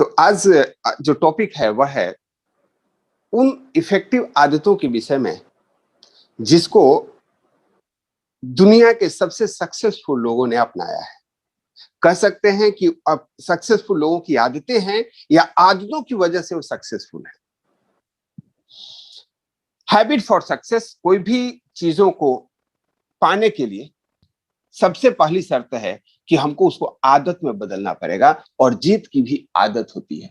तो आज जो टॉपिक है वह है उन इफेक्टिव आदतों के विषय में जिसको दुनिया के सबसे सक्सेसफुल लोगों ने अपनाया है। कह सकते हैं कि अब सक्सेसफुल लोगों की आदतें हैं या आदतों की वजह से वो सक्सेसफुल है। हैबिट फॉर सक्सेस, कोई भी चीजों को पाने के लिए सबसे पहली शर्त है कि हमको उसको आदत में बदलना पड़ेगा, और जीत की भी आदत होती है।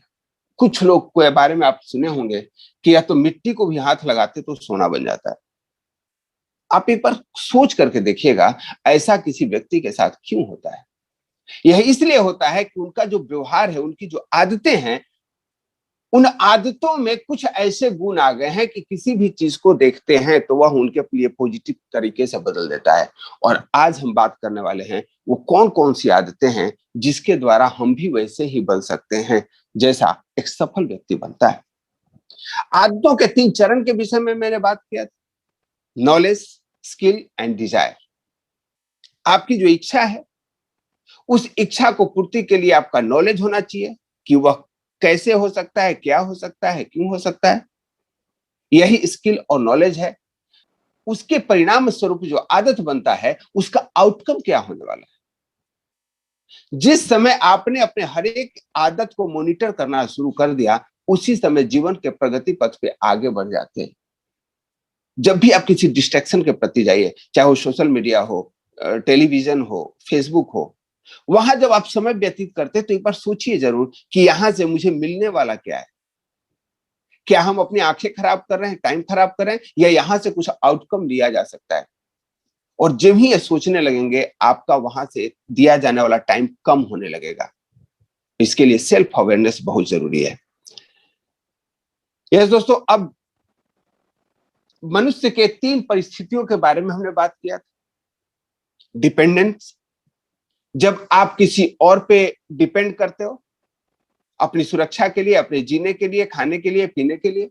कुछ लोग के बारे में आप सुने होंगे कि या तो मिट्टी को भी हाथ लगाते तो सोना बन जाता है। आप एक बार सोच करके देखिएगा, ऐसा किसी व्यक्ति के साथ क्यों होता है? यह इसलिए होता है कि उनका जो व्यवहार है, उनकी जो आदतें हैं, उन आदतों में कुछ ऐसे गुण आ गए हैं कि किसी भी चीज को देखते हैं तो वह उनके लिए पॉजिटिव तरीके से बदल देता है। और आज हम बात करने वाले हैं वो कौन कौन सी आदतें हैं जिसके द्वारा हम भी वैसे ही बन सकते हैं जैसा एक सफल व्यक्ति बनता है। आदतों के 3 चरण के विषय में मैंने बात किया था, नॉलेज, स्किल एंड डिजायर। आपकी जो इच्छा है, उस इच्छा को पूर्ति के लिए आपका नॉलेज होना चाहिए कि वह कैसे हो सकता है, क्या हो सकता है, क्यों हो सकता है। यही स्किल और नॉलेज है। उसके परिणाम स्वरूप जो आदत बनता है, उसका आउटकम क्या होने वाला है। जिस समय आपने अपने हर एक आदत को मॉनिटर करना शुरू कर दिया, उसी समय जीवन के प्रगति पथ पे आगे बढ़ जाते हैं। जब भी आप किसी डिस्ट्रैक्शन के प्रति जाइए, चाहे वो सोशल मीडिया हो, टेलीविजन हो, फेसबुक हो, वहां जब आप समय व्यतीत करते तो एक बार सोचिए जरूर कि यहां से मुझे मिलने वाला क्या है। क्या हम अपनी आंखें खराब कर रहे हैं, टाइम खराब कर रहे हैं, या यहां से कुछ आउटकम लिया जा सकता है। और जब ही ये सोचने लगेंगे, आपका वहां से दिया जाने वाला टाइम कम होने लगेगा। इसके लिए सेल्फ अवेयरनेस बहुत जरूरी है। यस दोस्तों, अब मनुष्य के 3 परिस्थितियों के बारे में हमने बात किया था। डिपेंडेंस, जब आप किसी और पे डिपेंड करते हो अपनी सुरक्षा के लिए, अपने जीने के लिए, खाने के लिए, पीने के लिए।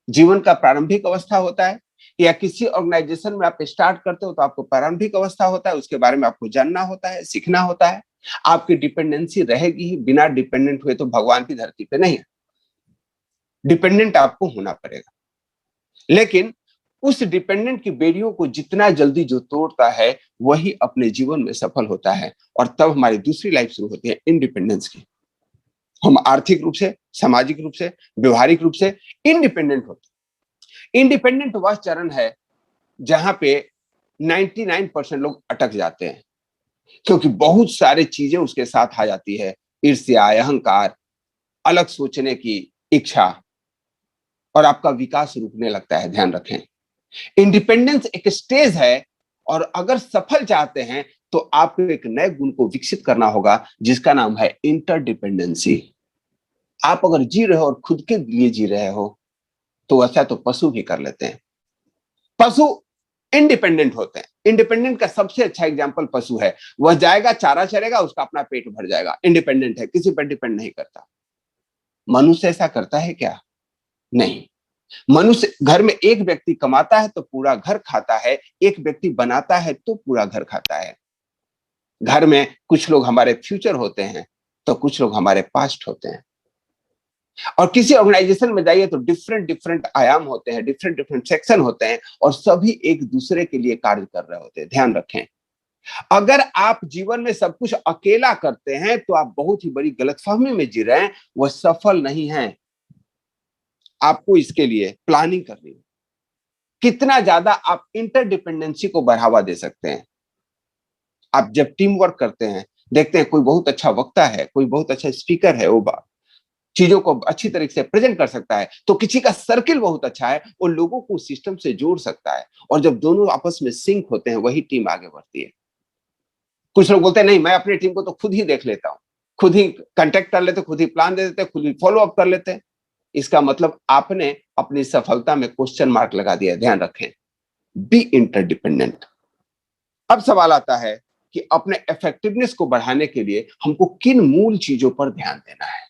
जीवन का प्रारंभिक अवस्था होता है, या किसी ऑर्गेनाइजेशन में आप स्टार्ट करते हो तो आपको प्रारंभिक अवस्था होता है, उसके बारे में आपको जानना होता है, सीखना होता है। आपकी डिपेंडेंसी रहेगी ही, बिना डिपेंडेंट हुए तो भगवान की धरती पे नहीं है। डिपेंडेंट आपको होना पड़ेगा, लेकिन उस डिपेंडेंट की बेड़ियों को जितना जल्दी जो तोड़ता है वही अपने जीवन में सफल होता है। और तब हमारी दूसरी लाइफ शुरू होती है इंडिपेंडेंस की। हम आर्थिक रूप से, सामाजिक रूप से, व्यवहारिक रूप से इंडिपेंडेंट होते। इंडिपेंडेंट वह चरण है जहां पे 99% लोग अटक जाते हैं, क्योंकि बहुत सारी चीजें उसके साथ आ जाती है। ईर्ष्या, अहंकार, अलग सोचने की इच्छा, और आपका विकास रुकने लगता है। ध्यान रखें, इंडिपेंडेंस एक स्टेज है, और अगर सफल चाहते हैं तो आपको एक नए गुण को विकसित करना होगा जिसका नाम है इंटरडिपेंडेंसी। आप अगर जी रहे हो और खुद के लिए जी रहे हो तो ऐसा तो पशु भी कर लेते हैं। पशु इंडिपेंडेंट होते हैं। इंडिपेंडेंट का सबसे अच्छा एग्जांपल पशु है। वह जाएगा, चारा चरेगा, उसका अपना पेट भर जाएगा। इंडिपेंडेंट है, किसी पर डिपेंड नहीं करता। मनुष्य ऐसा करता है क्या? नहीं। मनुष्य घर में एक व्यक्ति कमाता है तो पूरा घर खाता है, एक व्यक्ति बनाता है तो पूरा घर खाता है। घर में कुछ लोग हमारे फ्यूचर होते हैं तो कुछ लोग हमारे पास्ट होते हैं। और किसी ऑर्गेनाइजेशन में जाइए तो डिफरेंट डिफरेंट आयाम होते हैं, डिफरेंट डिफरेंट सेक्शन होते हैं, और सभी एक दूसरे के लिए कार्य कर रहे होते हैं। ध्यान रखें, अगर आप जीवन में सब कुछ अकेला करते हैं तो आप बहुत ही बड़ी गलतफहमी में जी रहे हैं, वह सफल नहीं है। आपको इसके लिए प्लानिंग करनी है। कितना ज्यादा आप इंटरडिपेंडेंसी को बढ़ावा दे सकते हैं। आप जब टीम वर्क करते हैं, देखते हैं कोई बहुत अच्छा वक्ता है, कोई बहुत अच्छा स्पीकर है, वो चीजों को अच्छी तरीके से प्रेजेंट कर सकता है, तो किसी का सर्किल बहुत अच्छा है, वो लोगों को सिस्टम से जोड़ सकता है। और जब दोनों आपस में सिंक होते हैं, वही टीम आगे बढ़ती है। कुछ लोग बोलते हैं नहीं, मैं अपनी टीम को तो खुद ही देख लेता हूं, खुद ही कांटेक्ट कर लेते, खुद ही प्लान दे देते, खुद ही फॉलो अप कर लेते हैं। इसका मतलब आपने अपनी सफलता में क्वेश्चन मार्क लगा दिया। ध्यान रखें, बी इंटरडिपेंडेंट। अब सवाल आता है कि अपने इफेक्टिवनेस को बढ़ाने के लिए हमको किन मूल चीजों पर ध्यान देना है।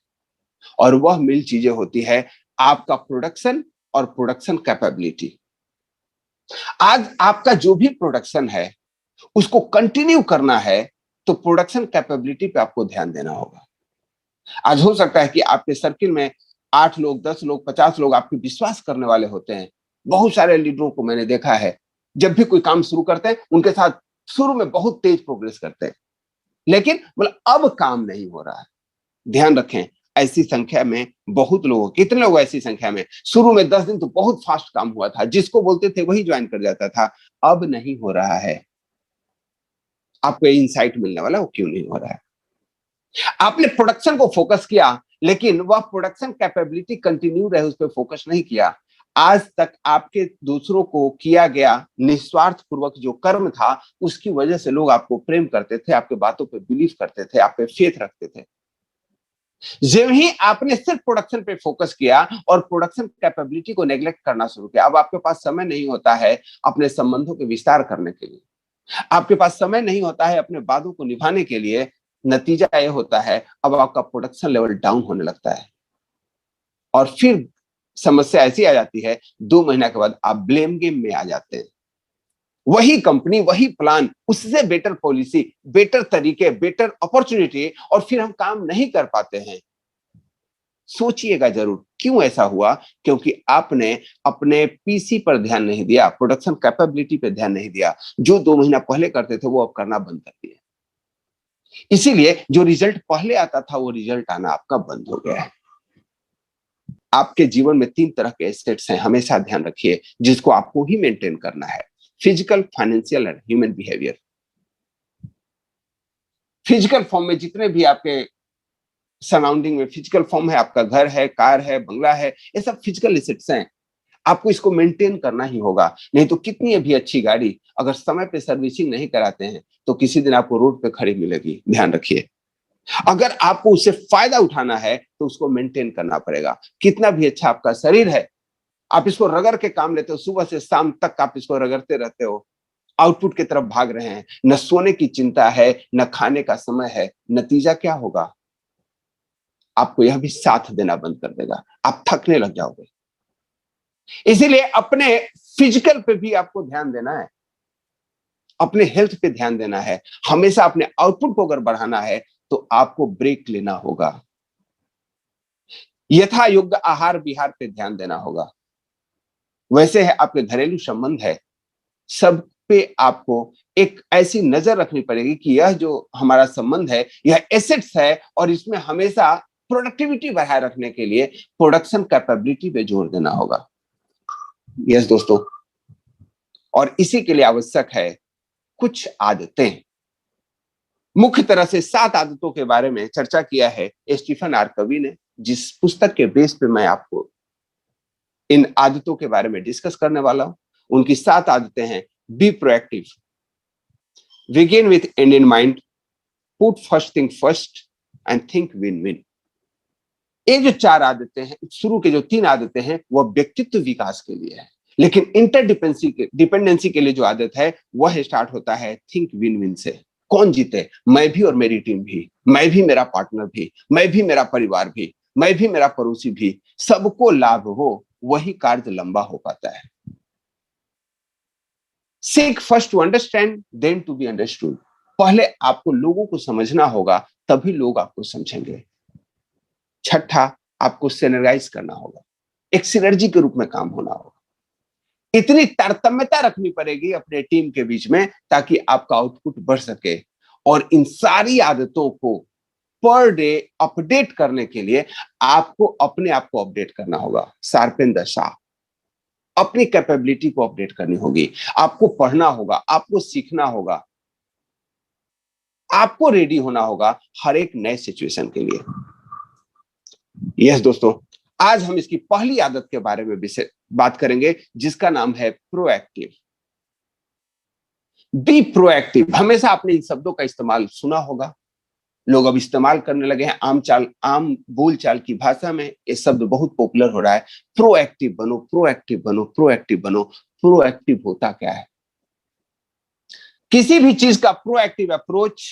और वह मूल चीजें होती है आपका प्रोडक्शन और प्रोडक्शन कैपेबिलिटी। आज आपका जो भी प्रोडक्शन है उसको कंटिन्यू करना है तो प्रोडक्शन कैपेबिलिटी पे आपको ध्यान देना होगा। आज हो सकता है कि आपके सर्किल में 8 लोग, 10 लोग, 50 लोग आपके विश्वास करने वाले होते हैं। बहुत सारे लीडरों को मैंने देखा है, जब भी कोई काम शुरू करते हैं उनके साथ शुरू में बहुत तेज प्रोग्रेस करते हैं, लेकिन मतलब अब काम नहीं हो रहा है। ध्यान रखें, ऐसी संख्या में बहुत लोगों, कितने लोग ऐसी संख्या में, शुरू में 10 दिन तो बहुत फास्ट काम हुआ था, जिसको बोलते थे वही ज्वाइन कर जाता था, अब नहीं हो रहा है। आपको इंसाइट मिलने वाला, वो क्यों नहीं हो रहा है? आपने प्रोडक्शन को फोकस किया, लेकिन वह प्रोडक्शन कैपेबिलिटी कंटिन्यू रहे, उस पर फोकस नहीं किया। आज तक आपके दूसरों को किया गया निस्वार्थ पूर्वक जो कर्म था, उसकी वजह से लोग आपको प्रेम करते थे, आपके बातों पे बिलीव करते थे, आप पे फेथ रखते थे। जब ही आपने सिर्फ प्रोडक्शन पे फोकस किया और प्रोडक्शन कैपेबिलिटी को नेग्लेक्ट करना शुरू किया, अब आपके पास समय नहीं होता है अपने संबंधों के विस्तार करने के लिए, आपके पास समय नहीं होता है अपने वादों को निभाने के लिए। नतीजा यह होता है, अब आपका प्रोडक्शन लेवल डाउन होने लगता है, और फिर समस्या ऐसी आ जाती है, 2 महीना के बाद आप ब्लेम गेम में आ जाते हैं। वही कंपनी, वही प्लान, उससे बेटर पॉलिसी, बेटर तरीके, बेटर अपॉर्चुनिटी, और फिर हम काम नहीं कर पाते हैं। सोचिएगा जरूर क्यों ऐसा हुआ, क्योंकि आपने अपने पीसी पर ध्यान नहीं दिया, प्रोडक्शन कैपेबिलिटी पे ध्यान नहीं दिया। जो 2 महीना पहले करते थे वो अब करना बंद कर दिए, इसीलिए जो रिजल्ट पहले आता था वो रिजल्ट आना आपका बंद हो गया है। आपके जीवन में 3 तरह के एसेट्स हैं, हमेशा ध्यान रखिए, जिसको आपको ही मेंटेन करना है: physical, financial and human behaviour. Physical form में जितने भी आपके सराउंडिंग में फिजिकल फॉर्म है, आपका घर है, कार है, बंगला है, ये सब फिजिकल एसेट्स हैं। आपको इसको मेंटेन करना ही होगा, नहीं तो कितनी भी अच्छी गाड़ी अगर समय पे सर्विसिंग नहीं कराते हैं तो किसी दिन आपको रोड पे खड़ी मिलेगी। ध्यान रखिए, अगर आपको उससे फायदा उठाना है तो उसको मेंटेन करना पड़ेगा। कितना भी अच्छा आपका शरीर है, आप इसको रगड़ के काम लेते हो, सुबह से शाम तक आप इसको रगड़ते रहते हो, आउटपुट की तरफ भाग रहे हैं, न सोने की चिंता है, न खाने का समय है, नतीजा क्या होगा? आपको यह भी साथ देना बंद कर देगा, आप थकने लग जाओगे। इसीलिए अपने फिजिकल पे भी आपको ध्यान देना है, अपने हेल्थ पे ध्यान देना है। हमेशा अपने आउटपुट को अगर बढ़ाना है तो आपको ब्रेक लेना होगा, यथा योग्य आहार विहार पे ध्यान देना होगा। वैसे है आपके घरेलू संबंध है, सब पे आपको एक ऐसी नजर रखनी पड़ेगी कि यह जो हमारा संबंध है यह एसेट्स है, और इसमें हमेशा प्रोडक्टिविटी बढ़ाए रखने के लिए प्रोडक्शन कैपेबिलिटी पे जोर देना होगा। यस दोस्तों, और इसी के लिए आवश्यक है कुछ आदतें। मुख्य तरह से 7 आदतों के बारे में चर्चा किया है स्टीफन आर कवी ने, जिस पुस्तक के बेस पे मैं आपको इन आदतों के बारे में डिस्कस करने वाला हूं। उनकी 7 आदतें हैं: be proactive, begin with and in mind, put first thing first and think win win. ये जो 4 आदतें हैं, शुरू के जो 3 आदतें हैं वह व्यक्तित्व विकास के लिए है, लेकिन डिपेंडेंसी के लिए जो आदत है वह स्टार्ट होता है थिंक विन विन से। कौन जीते? मैं भी और मेरी टीम भी, मैं भी, मेरा पार्टनर भी, मैं भी, मेरा परिवार भी, मैं भी, मेरा पड़ोसी भी, सबको लाभ हो, वही कार्य लंबा हो पाता है। Seek first to understand then to be understood. पहले आपको लोगों को समझना होगा, तभी लोग आपको समझेंगे। छठा, आपको सिनर्जाइज करना होगा, एक सिनर्जी के रूप में काम होना होगा। इतनी तारतम्यता रखनी पड़ेगी अपने टीम के बीच में ताकि आपका आउटपुट बढ़ सके। और इन सारी आदतों को पर डे अपडेट करने के लिए आपको अपने आप को अपडेट करना होगा। शार्पेन द शार्प, अपनी कैपेबिलिटी को अपडेट करनी होगी। आपको पढ़ना होगा, आपको सीखना होगा, आपको रेडी होना होगा हर एक नए सिचुएशन के लिए। यस दोस्तों, आज हम इसकी पहली आदत के बारे में बात करेंगे, जिसका नाम है प्रोएक्टिव। Be proactive. हमेशा आपने इन शब्दों का इस्तेमाल सुना होगा, लोग अब इस्तेमाल करने लगे हैं आम बोलचाल की भाषा में। ये शब्द बहुत पॉपुलर हो रहा है, प्रोएक्टिव बनो, प्रोएक्टिव बनो, प्रोएक्टिव बनो। प्रोएक्टिव होता क्या है? किसी भी चीज का प्रोएक्टिव अप्रोच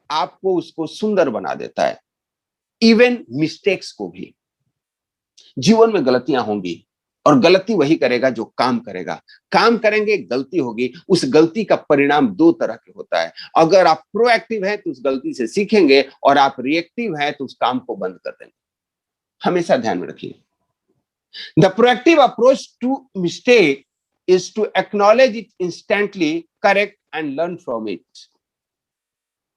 आपको उसको सुंदर बना देता है, इवन मिस्टेक्स को भी। जीवन में गलतियां होंगी और गलती वही करेगा जो काम करेगा। काम करेंगे, गलती होगी, उस गलती का परिणाम दो तरह के होता है। अगर आप प्रोएक्टिव हैं तो उस गलती से सीखेंगे, और आप रिएक्टिव हैं तो उस काम को बंद कर देंगे। हमेशा ध्यान में रखिए, the proactive approach to mistake is to acknowledge it instantly, correct and learn from it.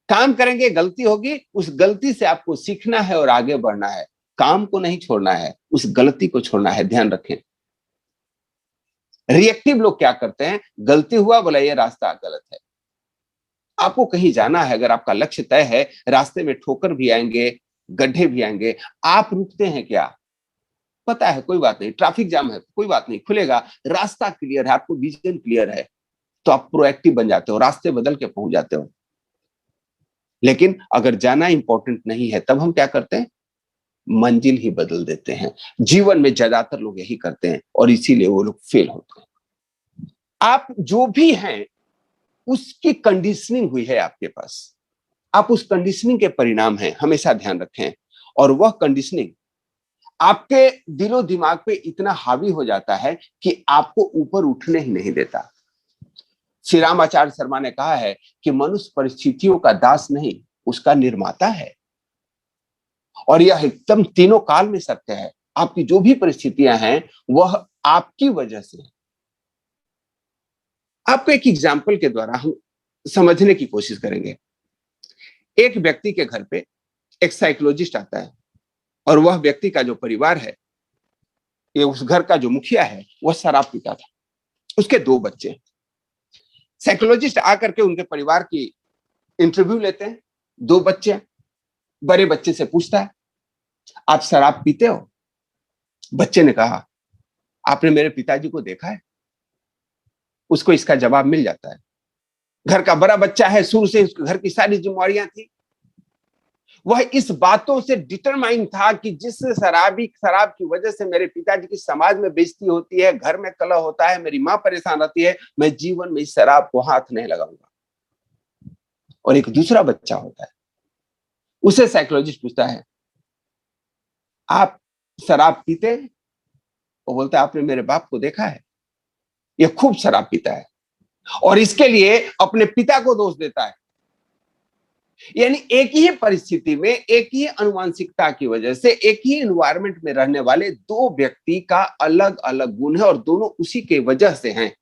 काम करेंगे, गलती होगी, उस गलती से आपको सीखना है और आगे बढ़ना है। काम को नहीं छोड़ना है, उस गलती को छोड़ना है, ध्यान रखें। रिएक्टिव लोग क्या करते हैं, गलती हुआ, बोला ये रास्ता गलत है। आपको कहीं जाना है, अगर आपका लक्ष्य तय है, रास्ते में ठोकर भी आएंगे, गड्ढे भी आएंगे, आप रुकते हैं क्या? पता है कोई बात नहीं, ट्रैफिक जाम है, कोई बात नहीं, खुलेगा, रास्ता क्लियर है, आपको विजन क्लियर है, तो आप प्रोएक्टिव बन जाते हो, रास्ते बदल के पहुंच जाते हो। लेकिन अगर जाना इंपॉर्टेंट नहीं है, तब हम क्या करते हैं, मंजिल ही बदल देते हैं। जीवन में ज्यादातर लोग यही करते हैं, और इसीलिए वो लोग फेल होते हैं। आप जो भी हैं उसकी कंडीशनिंग हुई है आपके पास, आप उस कंडीशनिंग के परिणाम हैं, हमेशा ध्यान रखें। और वह कंडीशनिंग आपके दिलो दिमाग पे इतना हावी हो जाता है कि आपको ऊपर उठने ही नहीं देता। श्री राम आचार्य शर्मा ने कहा है कि मनुष्य परिस्थितियों का दास नहीं, उसका निर्माता है। और यह एकदम तीनों काल में सत्य है। आपकी जो भी परिस्थितियां हैं वह आपकी वजह से। आपको एक एग्जाम्पल के द्वारा हम समझने की कोशिश करेंगे। एक व्यक्ति के घर पे एक साइकोलॉजिस्ट आता है, और वह व्यक्ति का जो परिवार है, ये उस घर का जो मुखिया है, वह शराब पीता था। उसके दो बच्चे। साइकोलॉजिस्ट आकर के उनके परिवार की इंटरव्यू लेते हैं। दो बच्चे, बड़े बच्चे से पूछता है, आप शराब पीते हो? बच्चे ने कहा, आपने मेरे पिताजी को देखा है? उसको इसका जवाब मिल जाता है। घर का बड़ा बच्चा है, शुरू से उसके घर की सारी जिम्मेवारियां थी। वह इस बातों से डिटरमाइन था कि जिस शराब की वजह से मेरे पिताजी की समाज में बेइज्जती होती है, घर में कलह होता है, मेरी मां परेशान रहती है, मैं जीवन में इस शराब को हाथ नहीं लगाऊंगा। और एक दूसरा बच्चा होता है, उसे साइकोलॉजिस्ट पूछता है, आप शराब पीते हैं? वो बोलता है, आपने मेरे बाप को देखा है, ये खूब शराब पीता है, और इसके लिए अपने पिता को दोष देता है। यानी एक ही परिस्थिति में, एक ही अनुवांशिकता की वजह से, एक ही एनवायरमेंट में रहने वाले दो व्यक्ति का अलग अलग गुण है, और दोनों उसी के वजह से हैं।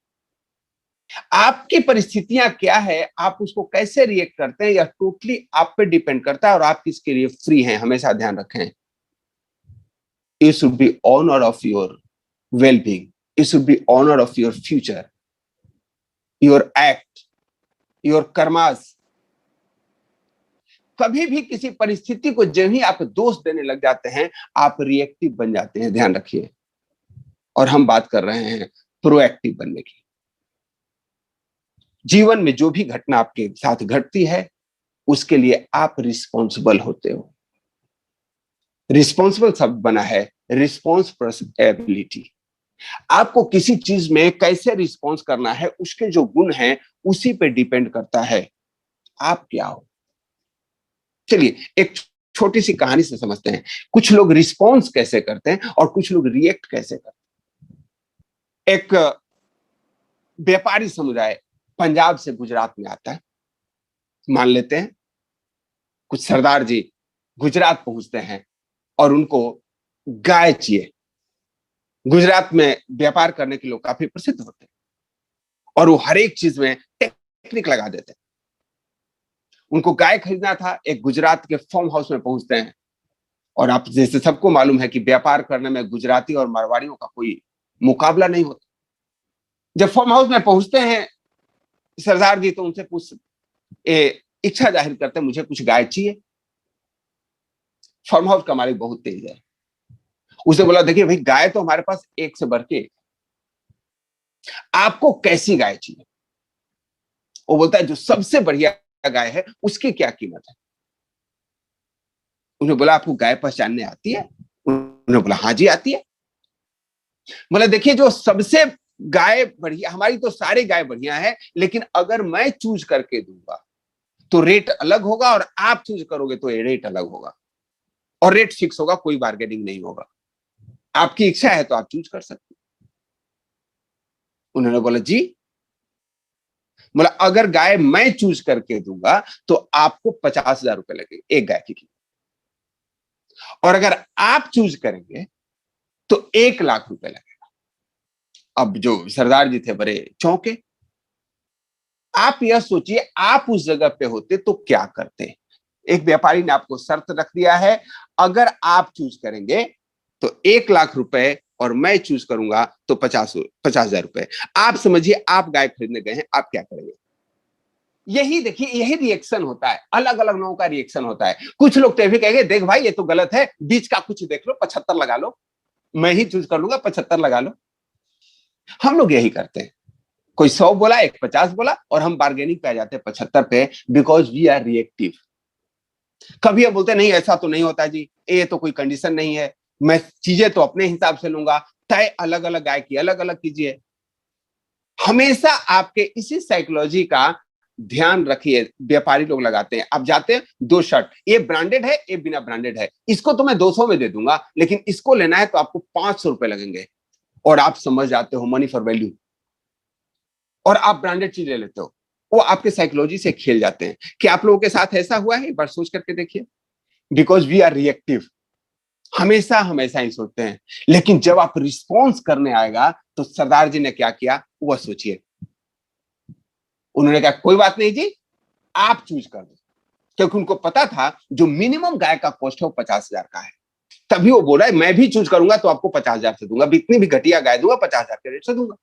आपकी परिस्थितियां क्या है, आप उसको कैसे रिएक्ट करते हैं, यह टोटली आप पे डिपेंड करता है, और आप किसके लिए फ्री हैं, हमेशा ध्यान रखें। You should be honor of your well-being. You should be honor of your future, your act, your karmas. कभी भी किसी परिस्थिति को जब ही आप दोष देने लग जाते हैं, आप रिएक्टिव बन जाते हैं, ध्यान रखिए। और हम बात कर रहे हैं प्रोएक्टिव बनने की। जीवन में जो भी घटना आपके साथ घटती है, उसके लिए आप रिस्पॉन्सिबल होते हो। रिस्पॉन्सिबल शब्द बना है रिस्पॉन्स प्लस एबिलिटी। आपको किसी चीज में कैसे रिस्पॉन्स करना है, उसके जो गुण हैं उसी पे डिपेंड करता है आप क्या हो। चलिए एक छोटी सी कहानी से समझते हैं, कुछ लोग रिस्पॉन्स कैसे करते हैं और कुछ लोग रिएक्ट कैसे करते हैं। एक व्यापारी समुदाय पंजाब से गुजरात में आता है। मान लेते हैं कुछ सरदार जी गुजरात पहुंचते हैं और उनको गाय चाहिए। गुजरात में व्यापार करने के लोग काफी प्रसिद्ध होते हैं और वो हर एक चीज में टेक्निक लगा देते हैं। उनको गाय खरीदना था, एक गुजरात के फार्म हाउस में पहुंचते हैं। और आप जैसे सबको मालूम है कि व्यापार करने में गुजराती और मारवाड़ियों का कोई मुकाबला नहीं होता। जब फार्म हाउस में पहुंचते हैं सरदार जी, तो उनसे कुछ इच्छा जाहिर करते हैं, मुझे कुछ गाय चाहिए। फार्म हाउस का मालिक बहुत तेज है, उसने बोला, देखिए भाई, गाय तो हमारे पास एक से बढ़ के, आपको कैसी गाय चाहिए? वो बोलता है, जो सबसे बढ़िया गाय है उसकी क्या कीमत है? उन्होंने बोला, आपको गाय पहचानने आती है? उन्होंने बोला, हाँ जी आती है। बोला, देखिए, जो सबसे गाय बढ़िया, हमारी तो सारी गाय बढ़िया है, लेकिन अगर मैं चूज करके दूंगा तो रेट अलग होगा, और आप चूज करोगे तो ये रेट अलग होगा, और रेट फिक्स होगा, कोई बार्गेनिंग नहीं होगा। आपकी इच्छा है तो आप चूज कर सकते हैं। उन्होंने बोला जी। बोला अगर गाय मैं चूज करके दूंगा तो आपको 50,000 रुपए लगेंगे एक गाय की कीमत, और अगर आप चूज करेंगे तो 1 लाख रुपए लगेगा। अब जो सरदार जी थे बड़े चौंके। आप यह सोचिए, आप उस जगह पे होते तो क्या करते। एक व्यापारी ने आपको शर्त रख दिया है, अगर आप चूज करेंगे तो 1 लाख रुपए और मैं चूज करूंगा तो 50,000 रुपए। आप समझिए, आप गाय खरीदने गए हैं, आप क्या करेंगे। यही देखिए, यही रिएक्शन होता है, अलग अलग लोगों का रिएक्शन होता है। कुछ लोग तो भी कहेंगे देख भाई ये तो गलत है, बीच का कुछ देख लो, 75 लगा लो, मैं ही चूज कर लूंगा, 75 लगा लो। हम लोग यही करते हैं। कोई 100 बोला, एक 50 बोला, और हम बार्गेनिंग पे आ जाते हैं 75 पे, बिकॉज वी आर रिएक्टिव। कभी हम बोलते नहीं ऐसा तो नहीं होता जी, ये तो कोई कंडीशन नहीं है, मैं चीजें तो अपने हिसाब से लूंगा, तय अलग अलग गाय की अलग अलग कीजिए। हमेशा आपके इसी साइकोलॉजी का ध्यान रखिए। व्यापारी लोग लगाते हैं, आप जाते हैं 2 शर्ट, ये ब्रांडेड है, ये बिना ब्रांडेड है, इसको तो मैं 200 में दे दूंगा, लेकिन इसको लेना है तो आपको 500 रुपए लगेंगे, और आप समझ जाते हो मनी फॉर वैल्यू, और आप ब्रांडेड चीज ले लेते हो। वो आपके साइकोलॉजी से खेल जाते हैं। कि आप लोगों के साथ ऐसा हुआ है, एक बार सोच करके देखिए। बिकॉज वी आर रिएक्टिव, हमेशा हम ऐसा ही सोचते हैं। लेकिन जब आप रिस्पॉन्स करने आएगा तो सरदार जी ने क्या किया वह सोचिए। उन्होंने कहा कोई बात नहीं जी, आप चूज कर दो, क्योंकि उनको पता था जो मिनिमम गाय का कॉस्ट है वो 50,000 का है। तभी वो बोल रहा है मैं भी चूज करूंगा तो आपको 50,000 से दूंगा, इतनी भी घटिया गाय दूंगा 50,000 के रेट से दूंगा,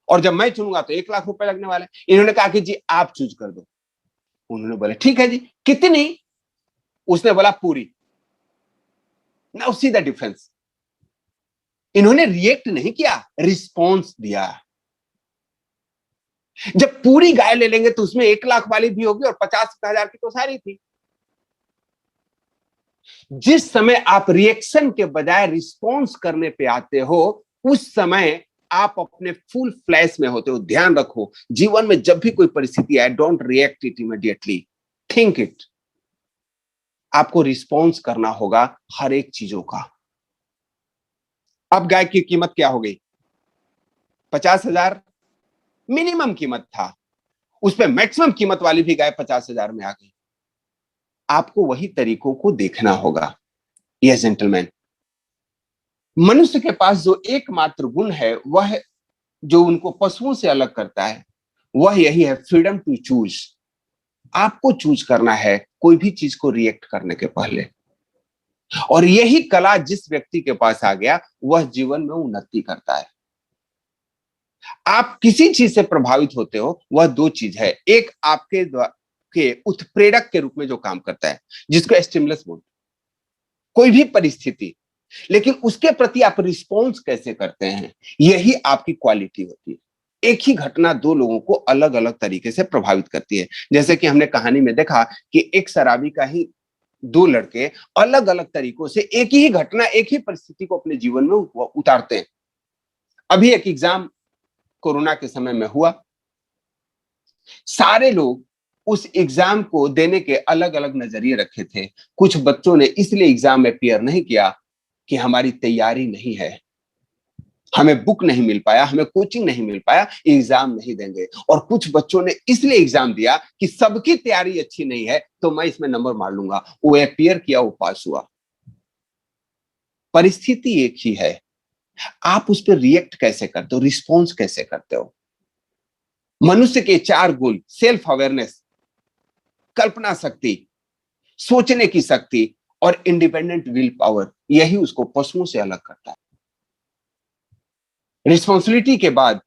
और जब मैं चुनूंगा तो 1 लाख रुपए लगने वाले। इन्होंने कहा कि जी आप चूज कर दो। उन्होंने बोला ठीक है जी, कितनी। उसने बोला पूरी। Now see the difference. इन्होंने रिएक्ट नहीं किया, रिस्पॉन्स दिया। जब पूरी गाय ले लेंगे तो उसमें 1 लाख वाली भी होगी और 50,000 की तो सारी थी। जिस समय आप रिएक्शन के बजाय रिस्पॉन्स करने पे आते हो, उस समय आप अपने फुल फ्लैश में होते हो। ध्यान रखो, जीवन में जब भी कोई परिस्थिति आए, don't react it immediately, think it. आपको रिस्पॉन्स करना होगा हर एक चीजों का। अब गाय की कीमत क्या हो गई, 50,000 मिनिमम कीमत था, उस पर मैक्सिमम कीमत वाली भी गाय 50,000 में आ गई। आपको वही तरीकों को देखना होगा। यस जेंटलमैन, मनुष्य के पास जो एकमात्र गुण है, वह जो उनको पशुओं से अलग करता है, वह यही है, फ्रीडम टू चूज। आपको चूज करना है कोई भी चीज को रिएक्ट करने के पहले। और यही कला जिस व्यक्ति के पास आ गया, वह जीवन में उन्नति करता है। आप किसी चीज से प्रभावित होते हो, वह 2 चीज है। एक आपके के उत्प्रेरक के रूप में जो काम करता है, जिसको स्टिमुलस बोलते हैं, कोई भी परिस्थिति, लेकिन उसके प्रति आप रिस्पॉन्स कैसे करते हैं, यही आपकी क्वालिटी होती है। एक ही घटना 2 लोगों को अलग अलग तरीके से प्रभावित करती है। जैसे कि हमने कहानी में देखा कि एक शराबी का ही 2 लड़के अलग अलग तरीकों से एक ही घटना, एक ही परिस्थिति को अपने जीवन में उतारते हैं। अभी एक एग्जाम कोरोना के समय में हुआ। सारे लोग उस एग्जाम को देने के अलग अलग नजरिए रखे थे। कुछ बच्चों ने इसलिए एग्जाम में अपीयर नहीं किया कि हमारी तैयारी नहीं है, हमें बुक नहीं मिल पाया, हमें कोचिंग नहीं मिल पाया, एग्जाम नहीं देंगे। और कुछ बच्चों ने इसलिए एग्जाम दिया कि सबकी तैयारी अच्छी नहीं है तो मैं इसमें नंबर मार लूंगा। वो अपीयर किया, वो पास हुआ। परिस्थिति एक ही है, आप उस पर रिएक्ट कैसे करते हो, रिस्पॉन्स कैसे करते हो। मनुष्य के 4 गुण, सेल्फ अवेयरनेस, कल्पना शक्ति, सोचने की शक्ति और इंडिपेंडेंट विल पावर, यही उसको पशुओं से अलग करता है। रिस्पॉन्सिबिलिटी के बाद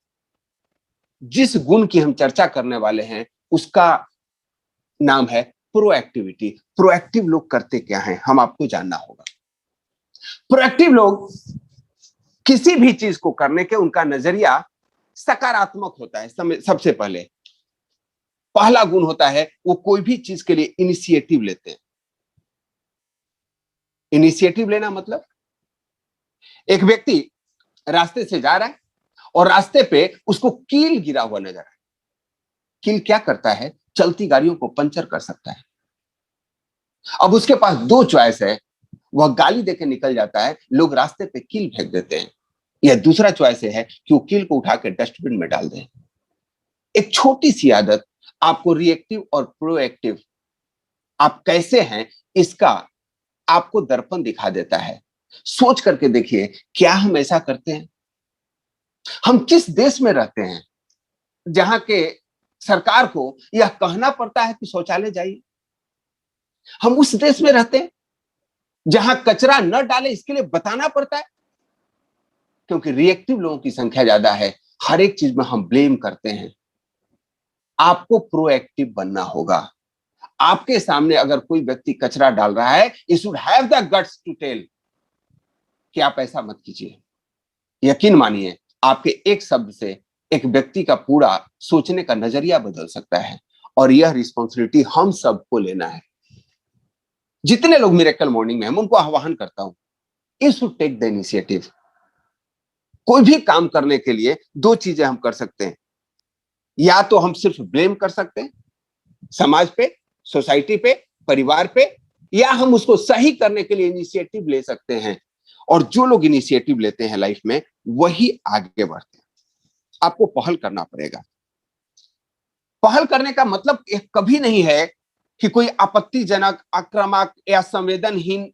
जिस गुण की हम चर्चा करने वाले हैं, उसका नाम है प्रोएक्टिविटी। प्रोएक्टिव लोग करते क्या हैं, हम आपको जानना होगा। प्रोएक्टिव लोग किसी भी चीज को करने के उनका नजरिया सकारात्मक होता है। सबसे पहला गुण होता है, वो कोई भी चीज के लिए इनिशिएटिव लेते हैं। इनिशिएटिव लेना मतलब, एक व्यक्ति रास्ते से जा रहा है और रास्ते पे उसको कील गिरा हुआ नजर आए। कील क्या करता है, चलती गाड़ियों को पंचर कर सकता है। अब उसके पास 2 चॉइस है, वह गाली देके निकल जाता है, लोग रास्ते पे कील फेंक देते हैं, या दूसरा चॉइस है कि वो कील को उठा के डस्टबिन में डाल दें। एक छोटी सी आदत आपको रिएक्टिव और प्रोएक्टिव आप कैसे हैं इसका आपको दर्पण दिखा देता है। सोच करके देखिए, क्या हम ऐसा करते हैं? हम किस देश में रहते हैं जहां के सरकार को यह कहना पड़ता है कि शौचालय जाइए? हम उस देश में रहते हैं जहां कचरा न डाले इसके लिए बताना पड़ता है। क्योंकि रिएक्टिव लोगों की संख्या ज्यादा है, हर एक चीज में हम ब्लेम करते हैं। आपको प्रोएक्टिव बनना होगा। आपके सामने अगर कोई व्यक्ति कचरा डाल रहा है, you should have the guts to tell कि आप ऐसा मत कीजिए। यकीन मानिए, आपके एक शब्द से एक व्यक्ति का पूरा सोचने का नजरिया बदल सकता है, और यह रिस्पॉन्सिबिलिटी हम सबको लेना है। जितने लोग मिरेकल मॉर्निंग में, हम उनको आह्वान करता हूं, you should take the initiative. कोई भी काम करने के लिए दो चीजें हम कर सकते हैं। या तो हम सिर्फ ब्लेम कर सकते हैं समाज पे, सोसाइटी पे, परिवार पे, या हम उसको सही करने के लिए इनिशिएटिव ले सकते हैं। और जो लोग इनिशिएटिव लेते हैं लाइफ में, वही आगे बढ़ते हैं। आपको पहल करना पड़ेगा। पहल करने का मतलब कभी नहीं है कि कोई आपत्तिजनक, आक्रामक या संवेदनहीन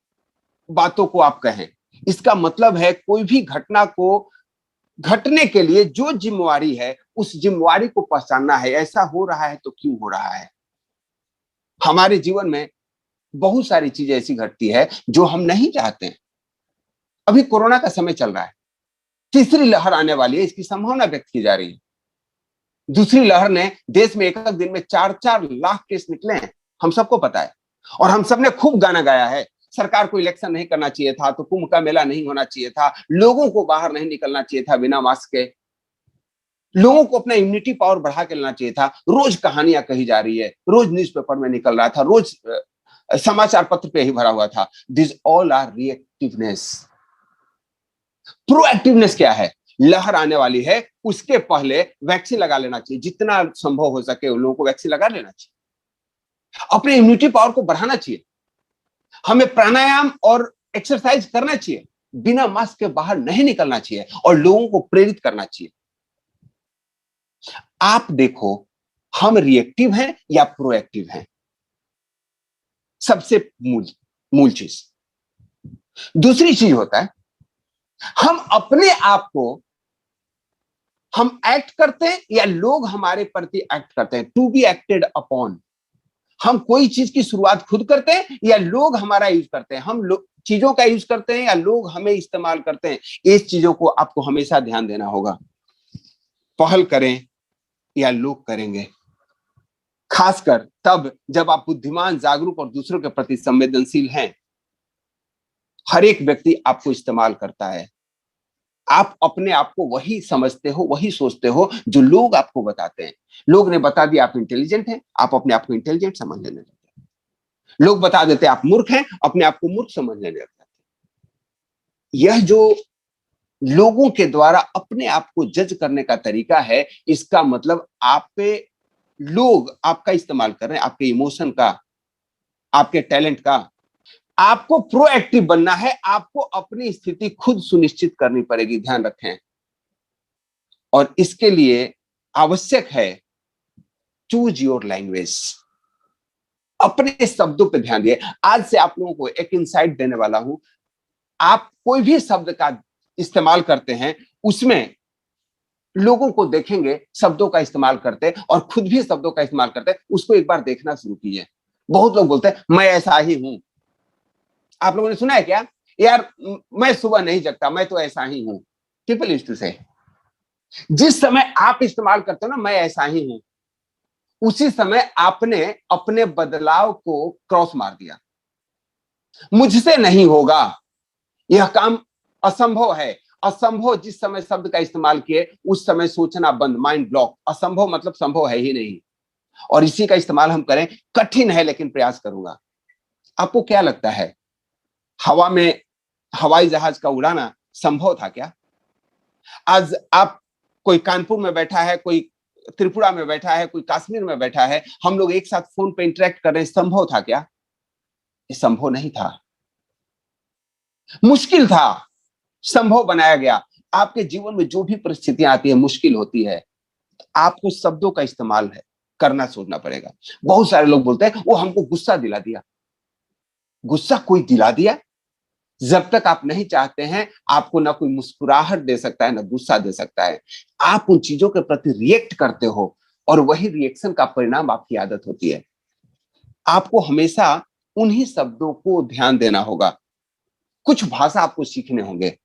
बातों को आप कहें। इसका मतलब है कोई भी घटना को घटने के लिए जो जिम्मेवारी है, उस जिम्मेवारी को पहचानना है। ऐसा हो रहा है तो क्यों हो रहा है? हमारे जीवन में बहुत सारी चीजें ऐसी घटती है जो हम नहीं चाहते हैं। अभी कोरोना का समय चल रहा है, तीसरी लहर आने वाली है, इसकी संभावना व्यक्त की जा रही है। दूसरी लहर ने देश में एक दिन में 4-4 लाख केस निकले हैं, हम सबको पता है। और हम सबने खूब गाना गाया है, सरकार को इलेक्शन नहीं करना चाहिए था, तो कुंभ का मेला नहीं होना चाहिए था, लोगों को बाहर नहीं निकलना चाहिए था बिना मास्क के, लोगों को अपना इम्यूनिटी पावर बढ़ा के लेना चाहिए था। रोज कहानियां कही जा रही है, रोज न्यूज़पेपर में निकल रहा था, रोज समाचार पत्र पे ही भरा हुआ था। This all are reactiveness. Proactiveness क्या है? लहर आने वाली है, उसके पहले वैक्सीन लगा लेना चाहिए। जितना संभव हो सके उन लोगों को वैक्सीन लगा लेना चाहिए। अपने इम्यूनिटी पावर को बढ़ाना चाहिए। हमें प्राणायाम और एक्सरसाइज करना चाहिए। बिना मास्क के बाहर नहीं निकलना चाहिए और लोगों को प्रेरित करना चाहिए। आप देखो, हम रिएक्टिव हैं या प्रोएक्टिव हैं? सबसे मूल चीज। दूसरी चीज होता है, हम अपने आप को हम एक्ट करते हैं या लोग हमारे प्रति एक्ट करते हैं। To be acted upon. हम कोई चीज की शुरुआत खुद करते हैं या लोग हमारा यूज करते हैं। हम चीजों का यूज करते हैं या लोग हमें इस्तेमाल करते हैं। इस चीजों को आपको हमेशा ध्यान देना होगा। पहल करें या लोग करेंगे, खासकर तब जब आप बुद्धिमान, जागरूक और दूसरों के प्रति संवेदनशील हैं। हर एक व्यक्ति आपको इस्तेमाल करता है। आप अपने आप को वही समझते हो, वही सोचते हो जो लोग आपको बताते हैं। लोग ने बता दिया आप इंटेलिजेंट हैं, आप अपने आप को इंटेलिजेंट समझने लगते हैं। लोग बता देते हैं आप मूर्ख हैं, अपने आप को मूर्ख समझने लगते हैं। यह जो लोगों के द्वारा अपने आप को जज करने का तरीका है, इसका मतलब आप पे लोग आपका इस्तेमाल कर रहे हैं, आपके इमोशन का, आपके टैलेंट का। आपको प्रोएक्टिव बनना है। आपको अपनी स्थिति खुद सुनिश्चित करनी पड़ेगी, ध्यान रखें। और इसके लिए आवश्यक है चूज योर लैंग्वेज। अपने शब्दों पे ध्यान दिए। आज से आप लोगों को एक इनसाइट देने वाला हूं। आप कोई भी शब्द का इस्तेमाल करते हैं, उसमें लोगों को देखेंगे शब्दों का इस्तेमाल करते और खुद भी शब्दों का इस्तेमाल करते, उसको एक बार देखना शुरू कीजिए। बहुत लोग बोलते हैं मैं ऐसा ही हूं। आप लोगों ने सुना है क्या? यार मैं सुबह नहीं जगता, मैं तो ऐसा ही हूं। पीपल यूज्ड टू से। जिस समय आप इस्तेमाल करते हो ना मैं ऐसा ही हूं, उसी समय आपने अपने बदलाव को क्रॉस मार दिया। मुझसे नहीं होगा, यह काम असंभव है। असंभव जिस समय शब्द का इस्तेमाल किए, उस समय सोचना बंद, माइंड ब्लॉक। असंभव मतलब संभव है ही नहीं। और इसी का इस्तेमाल हम करें, कठिन है लेकिन प्रयास करूंगा। आपको क्या लगता है, हवा में हवाई जहाज का उड़ाना संभव था क्या? आज आप, कोई कानपुर में बैठा है, कोई त्रिपुरा में बैठा है, कोई कश्मीर में बैठा है, हम लोग एक साथ फोन पे इंटरेक्ट कर रहे हैं, संभव था क्या? ये संभव नहीं था, मुश्किल था, संभव बनाया गया। आपके जीवन में जो भी परिस्थितियां आती है, मुश्किल होती है, आपको शब्दों का इस्तेमाल है करना सोचना पड़ेगा। बहुत सारे लोग बोलते हैं वो हमको गुस्सा दिला दिया। गुस्सा कोई दिला दिया? जब तक आप नहीं चाहते हैं, आपको ना कोई मुस्कुराहट दे सकता है, ना गुस्सा दे सकता है। आप उन चीजों के प्रति रिएक्ट करते हो और वही रिएक्शन का परिणाम आपकी आदत होती है। आपको हमेशा उन्हीं शब्दों को ध्यान देना होगा। कुछ भाषा आपको सीखने होंगे।